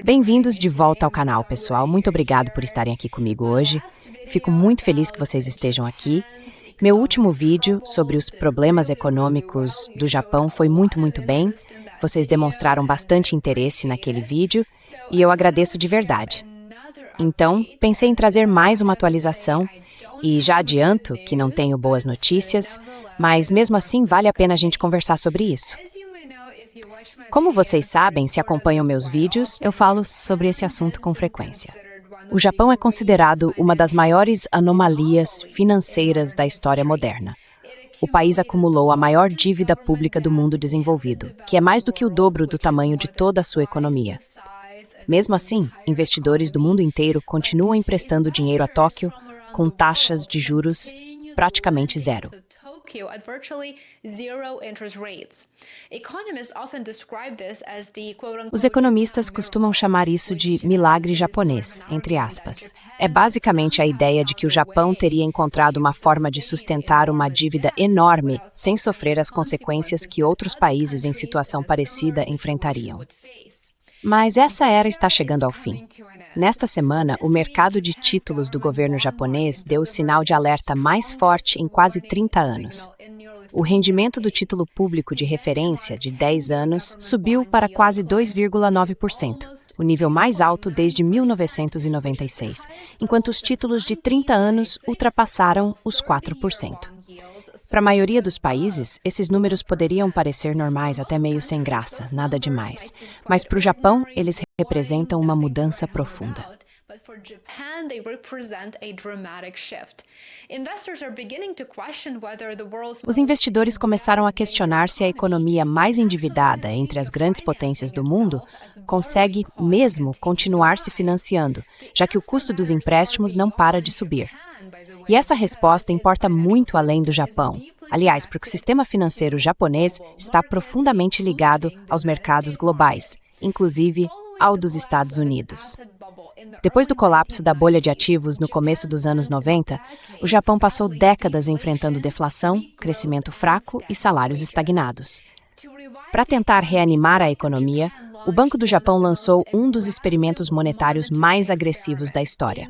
Bem-vindos de volta ao canal, pessoal. Muito obrigado por estarem aqui comigo hoje. Fico muito feliz que vocês estejam aqui. Meu último vídeo sobre os problemas econômicos do Japão foi muito bem. Vocês demonstraram bastante interesse naquele vídeo e eu agradeço de verdade. Então, pensei em trazer mais uma atualização e já adianto que não tenho boas notícias, mas mesmo assim vale a pena a gente conversar sobre isso. Como vocês sabem, se acompanham meus vídeos, eu falo sobre esse assunto com frequência. O Japão é considerado uma das maiores anomalias financeiras da história moderna. O país acumulou a maior dívida pública do mundo desenvolvido, que é mais do que o dobro do tamanho de toda a sua economia. Mesmo assim, investidores do mundo inteiro continuam emprestando dinheiro a Tóquio com taxas de juros praticamente zero. Os economistas costumam chamar isso de milagre japonês, entre aspas. É basicamente a ideia de que o Japão teria encontrado uma forma de sustentar uma dívida enorme sem sofrer as consequências que outros países em situação parecida enfrentariam. Mas essa era está chegando ao fim. Nesta semana, o mercado de títulos do governo japonês deu o sinal de alerta mais forte em quase 30 anos. O rendimento do título público de referência de 10 anos subiu para quase 2,9%, o nível mais alto desde 1996, enquanto os títulos de 30 anos ultrapassaram os 4%. Para a maioria dos países, esses números poderiam parecer normais, até meio sem graça, nada demais. Mas para o Japão, eles representam uma mudança profunda. Os investidores começaram a questionar se a economia mais endividada entre as grandes potências do mundo consegue mesmo continuar se financiando, já que o custo dos empréstimos não para de subir. E essa resposta importa muito além do Japão. Aliás, porque o sistema financeiro japonês está profundamente ligado aos mercados globais, inclusive ao dos Estados Unidos. Depois do colapso da bolha de ativos no começo dos anos 90, o Japão passou décadas enfrentando deflação, crescimento fraco e salários estagnados. Para tentar reanimar a economia, o Banco do Japão lançou um dos experimentos monetários mais agressivos da história.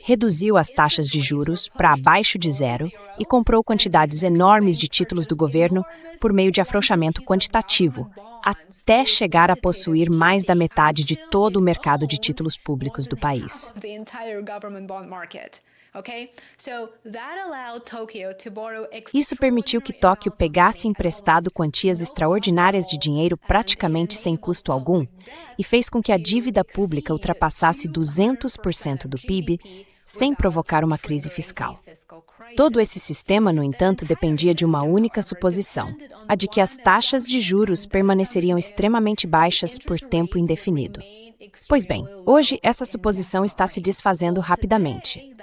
Reduziu as taxas de juros para abaixo de zero e comprou quantidades enormes de títulos do governo por meio de afrouxamento quantitativo, até chegar a possuir mais da metade de todo o mercado de títulos públicos do país. Isso permitiu que Tóquio pegasse emprestado quantias extraordinárias de dinheiro praticamente sem custo algum e fez com que a dívida pública ultrapassasse 200% do PIB sem provocar uma crise fiscal. Todo esse sistema, no entanto, dependia de uma única suposição, a de que as taxas de juros permaneceriam extremamente baixas por tempo indefinido. Pois bem, hoje essa suposição está se desfazendo rapidamente.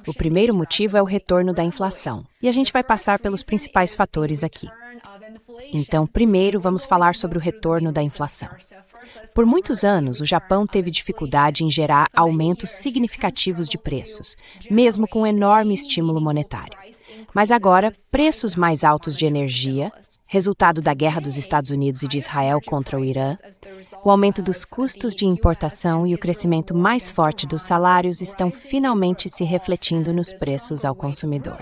O primeiro motivo é o retorno da inflação, e a gente vai passar pelos principais fatores aqui. Então, primeiro, vamos falar sobre o retorno da inflação. Por muitos anos, o Japão teve dificuldade em gerar aumentos significativos de preços, mesmo com um enorme estímulo monetário. Mas agora, preços mais altos de energia, resultado da guerra dos Estados Unidos e de Israel contra o Irã, o aumento dos custos de importação e o crescimento mais forte dos salários estão finalmente se refletindo nos preços ao consumidor.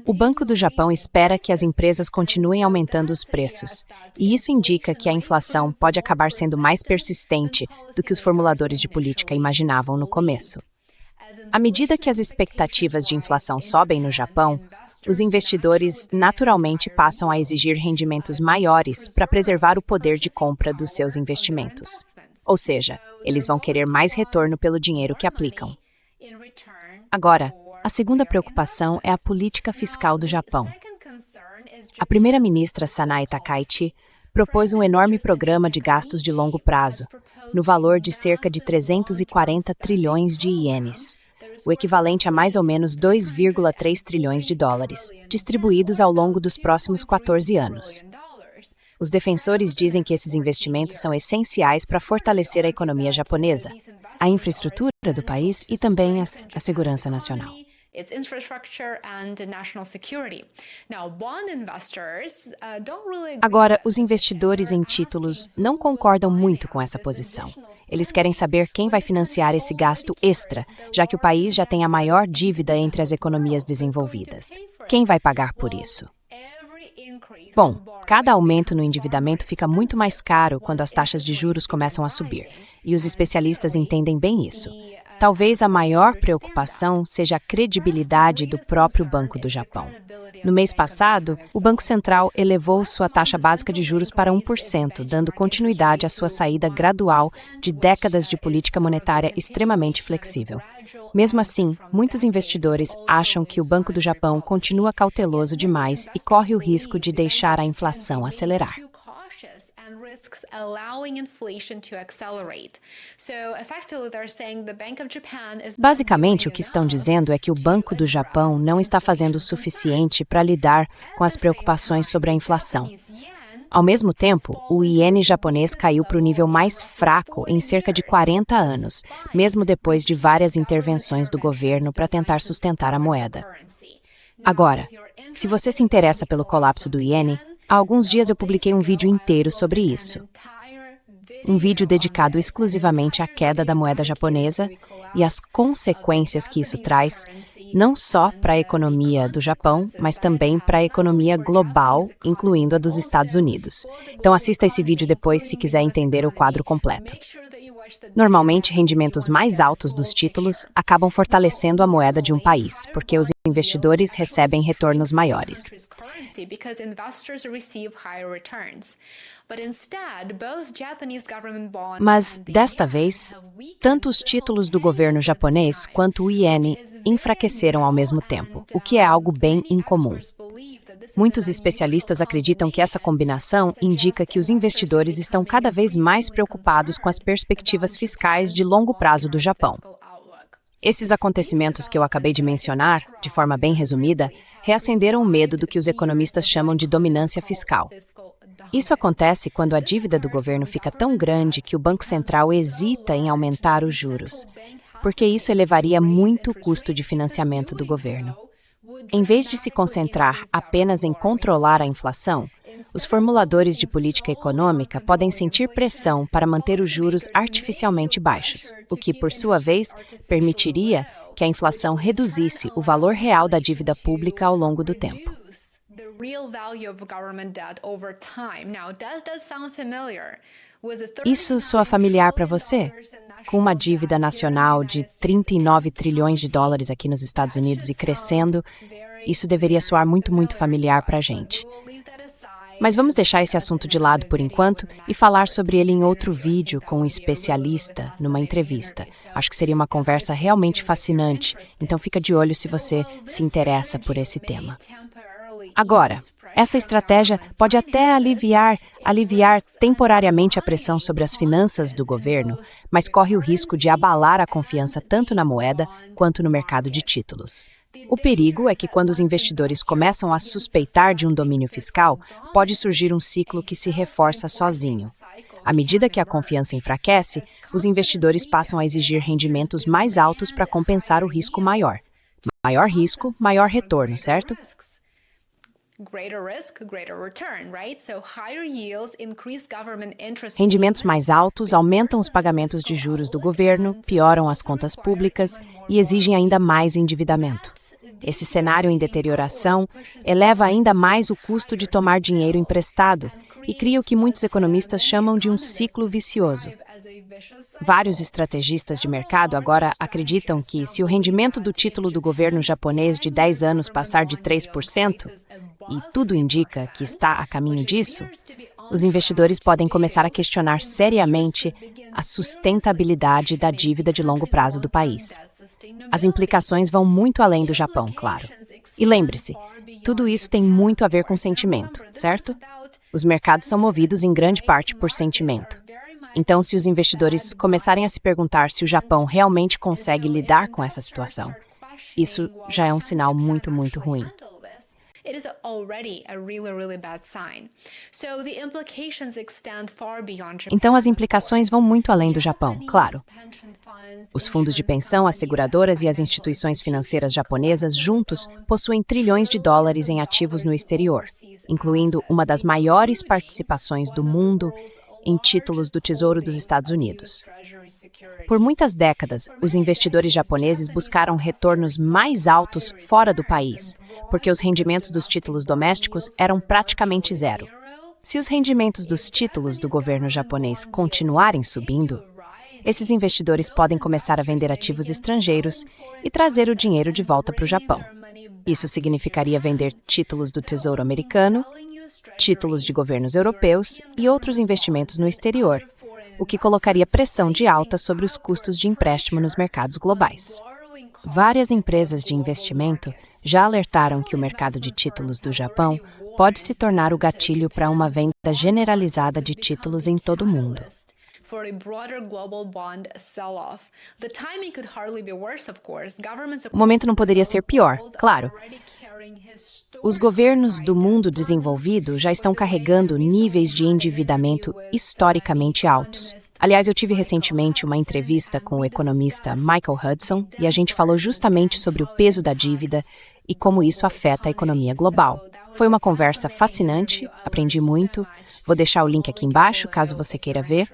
O Banco do Japão espera que as empresas continuem aumentando os preços, e isso indica que a inflação pode acabar sendo mais persistente do que os formuladores de política imaginavam no começo. À medida que as expectativas de inflação sobem no Japão, os investidores naturalmente passam a exigir rendimentos maiores para preservar o poder de compra dos seus investimentos. Ou seja, eles vão querer mais retorno pelo dinheiro que aplicam. Agora, a segunda preocupação é a política fiscal do Japão. A primeira-ministra Sanae Takaichi propôs um enorme programa de gastos de longo prazo, no valor de cerca de 340 trilhões de ienes, o equivalente a mais ou menos 2,3 trilhões de dólares, distribuídos ao longo dos próximos 14 anos. Os defensores dizem que esses investimentos são essenciais para fortalecer a economia japonesa, a infraestrutura do país e também a segurança nacional. its infrastructure and national security. Now, bond investors don't really agree. Agora, os investidores em títulos não concordam muito com essa posição. Eles querem saber quem vai financiar esse gasto extra, já que o país já tem a maior dívida entre as economias desenvolvidas. Quem vai pagar por isso? Bom, cada aumento no endividamento fica muito mais caro quando as taxas de juros começam a subir, e os especialistas entendem bem isso. Talvez a maior preocupação seja a credibilidade do próprio Banco do Japão. No mês passado, o Banco Central elevou sua taxa básica de juros para 1%, dando continuidade à sua saída gradual de décadas de política monetária extremamente flexível. Mesmo assim, muitos investidores acham que o Banco do Japão continua cauteloso demais e corre o risco de deixar a inflação acelerar. Basicamente, o que estão dizendo é que o Banco do Japão não está fazendo o suficiente para lidar com as preocupações sobre a inflação. Ao mesmo tempo, o iene japonês caiu para o nível mais fraco em cerca de 40 anos, mesmo depois de várias intervenções do governo para tentar sustentar a moeda. Agora, se você se interessa pelo colapso do iene, há alguns dias eu publiquei um vídeo inteiro sobre isso. Um vídeo dedicado exclusivamente à queda da moeda japonesa e às consequências que isso traz, não só para a economia do Japão, mas também para a economia global, incluindo a dos Estados Unidos. Então assista esse vídeo depois se quiser entender o quadro completo. Normalmente, rendimentos mais altos dos títulos acabam fortalecendo a moeda de um país, porque os investidores recebem retornos maiores. Mas, desta vez, tanto os títulos do governo japonês quanto o iene enfraqueceram ao mesmo tempo, o que é algo bem incomum. Muitos especialistas acreditam que essa combinação indica que os investidores estão cada vez mais preocupados com as perspectivas fiscais de longo prazo do Japão. Esses acontecimentos que eu acabei de mencionar, de forma bem resumida, reacenderam o medo do que os economistas chamam de dominância fiscal. Isso acontece quando a dívida do governo fica tão grande que o Banco Central hesita em aumentar os juros, porque isso elevaria muito o custo de financiamento do governo. Em vez de se concentrar apenas em controlar a inflação, os formuladores de política econômica podem sentir pressão para manter os juros artificialmente baixos, o que, por sua vez, permitiria que a inflação reduzisse o valor real da dívida pública ao longo do tempo. Isso soa familiar para você? Com uma dívida nacional de 39 trilhões de dólares aqui nos Estados Unidos e crescendo, isso deveria soar muito familiar para a gente. Mas vamos deixar esse assunto de lado por enquanto e falar sobre ele em outro vídeo com um especialista, numa entrevista. Acho que seria uma conversa realmente fascinante, então fica de olho se você se interessa por esse tema. Agora, essa estratégia pode até aliviar temporariamente a pressão sobre as finanças do governo, mas corre o risco de abalar a confiança tanto na moeda quanto no mercado de títulos. O perigo é que quando os investidores começam a suspeitar de um domínio fiscal, pode surgir um ciclo que se reforça sozinho. À medida que a confiança enfraquece, os investidores passam a exigir rendimentos mais altos para compensar o risco maior. Maior risco, maior retorno, certo? Rendimentos mais altos aumentam os pagamentos de juros do governo, pioram as contas públicas e exigem ainda mais endividamento. Esse cenário em deterioração eleva ainda mais o custo de tomar dinheiro emprestado e cria o que muitos economistas chamam de um ciclo vicioso. Vários estrategistas de mercado agora acreditam que, se o rendimento do título do governo japonês de 10 anos passar de 3%, e tudo indica que está a caminho disso, os investidores podem começar a questionar seriamente a sustentabilidade da dívida de longo prazo do país. As implicações vão muito além do Japão, claro. E lembre-se, tudo isso tem muito a ver com sentimento, certo? Os mercados são movidos em grande parte por sentimento. Então, se os investidores começarem a se perguntar se o Japão realmente consegue lidar com essa situação, isso já é um sinal muito ruim. it is already a really, really bad sign. So the implications extend far beyond Japan. Então as implicações vão muito além do Japão, claro. Os fundos de pensão, as seguradoras e as instituições financeiras japonesas juntos possuem trilhões de dólares em ativos no exterior, incluindo uma das maiores participações do mundo em títulos do Tesouro dos Estados Unidos. Por muitas décadas, os investidores japoneses buscaram retornos mais altos fora do país, porque os rendimentos dos títulos domésticos eram praticamente zero. Se os rendimentos dos títulos do governo japonês continuarem subindo, esses investidores podem começar a vender ativos estrangeiros e trazer o dinheiro de volta para o Japão. Isso significaria vender títulos do Tesouro americano, títulos de governos europeus e outros investimentos no exterior, o que colocaria pressão de alta sobre os custos de empréstimo nos mercados globais. Várias empresas de investimento já alertaram que o mercado de títulos do Japão pode se tornar o gatilho para uma venda generalizada de títulos em todo o mundo. O momento não poderia ser pior, claro. Os governos do mundo desenvolvido já estão carregando níveis de endividamento historicamente altos. Aliás, eu tive recentemente uma entrevista com o economista Michael Hudson e a gente falou justamente sobre o peso da dívida e como isso afeta a economia global. Foi uma conversa fascinante, aprendi muito. Vou deixar o link aqui embaixo, caso você queira ver.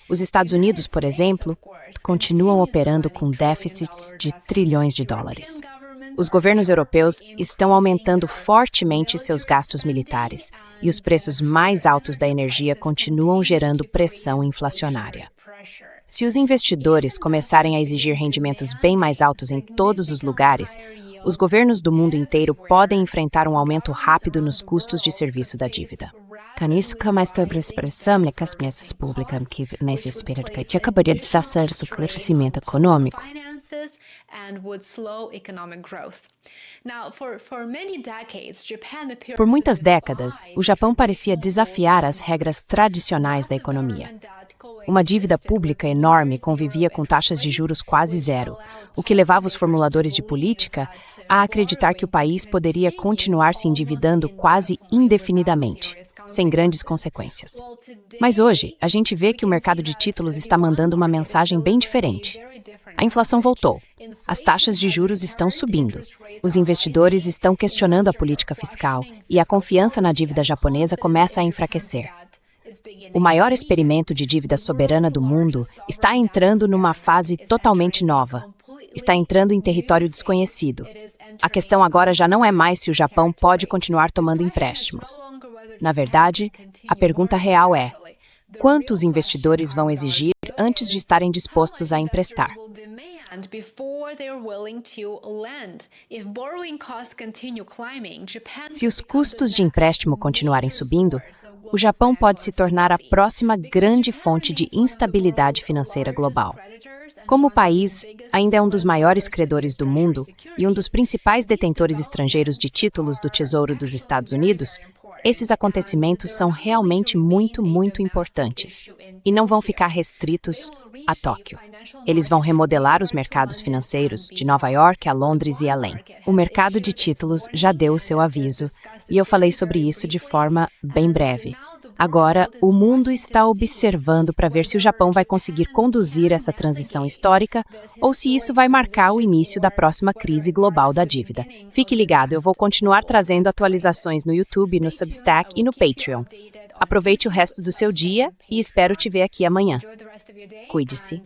Os Estados Unidos, por exemplo, continuam operando com déficits de trilhões de dólares. Os governos europeus estão aumentando fortemente seus gastos militares e os preços mais altos da energia continuam gerando pressão inflacionária. Se os investidores começarem a exigir rendimentos bem mais altos em todos os lugares, os governos do mundo inteiro podem enfrentar um aumento rápido nos custos de serviço da dívida. Isso que mais sobre a expressão que as peças públicas que nesse espírito que acabaria de desacelerar o crescimento econômico. Por muitas décadas, o Japão parecia desafiar as regras tradicionais da economia. Uma dívida pública enorme convivia com taxas de juros quase zero, o que levava os formuladores de política a acreditar que o país poderia continuar se endividando quase indefinidamente, sem grandes consequências. Mas hoje, a gente vê que o mercado de títulos está mandando uma mensagem bem diferente. A inflação voltou. As taxas de juros estão subindo. Os investidores estão questionando a política fiscal e a confiança na dívida japonesa começa a enfraquecer. O maior experimento de dívida soberana do mundo está entrando numa fase totalmente nova. Está entrando em território desconhecido. A questão agora já não é mais se o Japão pode continuar tomando empréstimos. Na verdade, a pergunta real é: quantos investidores vão exigir antes de estarem dispostos a emprestar? Se os custos de empréstimo continuarem subindo, o Japão pode se tornar a próxima grande fonte de instabilidade financeira global. Como o país ainda é um dos maiores credores do mundo e um dos principais detentores estrangeiros de títulos do Tesouro dos Estados Unidos, esses acontecimentos são realmente muito, muito importantes e não vão ficar restritos a Tóquio. Eles vão remodelar os mercados financeiros de Nova York a Londres e além. O mercado de títulos já deu o seu aviso e eu falei sobre isso de forma bem breve. Agora, o mundo está observando para ver se o Japão vai conseguir conduzir essa transição histórica ou se isso vai marcar o início da próxima crise global da dívida. Fique ligado, eu vou continuar trazendo atualizações no YouTube, no Substack e no Patreon. Aproveite o resto do seu dia e espero te ver aqui amanhã. Cuide-se.